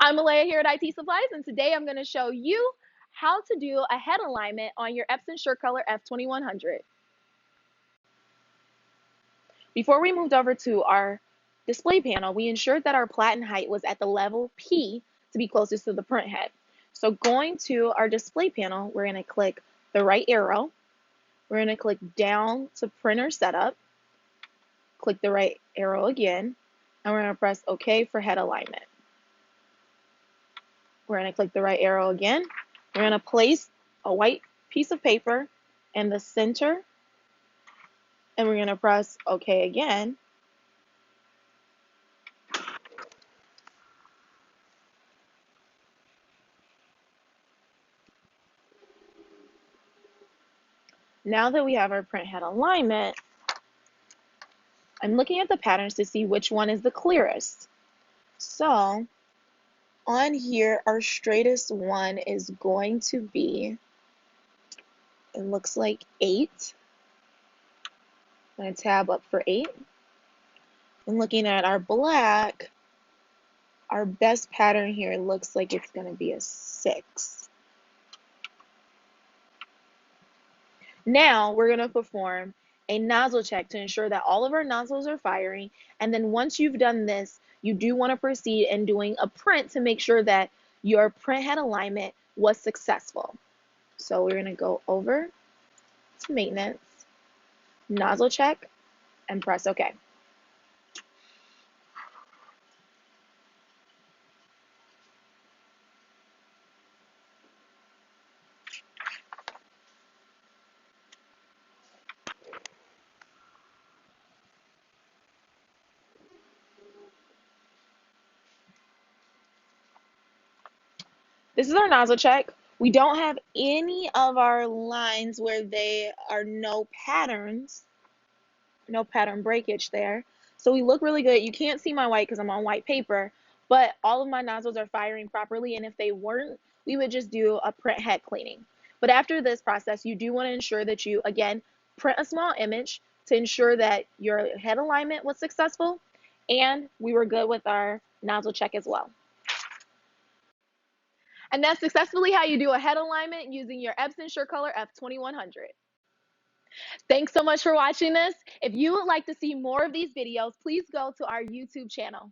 I'm Mylaya here at IT Supplies, and today I'm going to show you how to do a head alignment on your Epson SureColor F2100. Before we moved over to our display panel, we ensured that our platen height was at the level P to be closest to the print head. So going to our display panel, we're going to click the right arrow. We're going to click down to printer setup, click the right arrow again, and we're going to press OK for head alignment. We're going to click the right arrow again. We're going to place a white piece of paper in the center, and we're going to press OK again. Now that we have our print head alignment, I'm looking at the patterns to see which one is the clearest. So on here, our straightest one is going to be, it looks like 8. I'm going to tab up for 8. And looking at our black, our best pattern here looks like it's going to be a 6. Now we're going to perform a nozzle check to ensure that all of our nozzles are firing. And then once you've done this, you do want to proceed in doing a print to make sure that your print head alignment was successful. So we're going to go over to maintenance, nozzle check, and press OK. This is our nozzle check. We don't have any of our lines where they are no patterns, no pattern breakage there. So we look really good. You can't see my white because I'm on white paper, but all of my nozzles are firing properly, and if they weren't, we would just do a print head cleaning. But after this process, you do want to ensure that you, again, print a small image to ensure that your head alignment was successful, and we were good with our nozzle check as well. And that's successfully how you do a head alignment using your Epson SureColor F2100. Thanks so much for watching this. If you would like to see more of these videos, please go to our YouTube channel.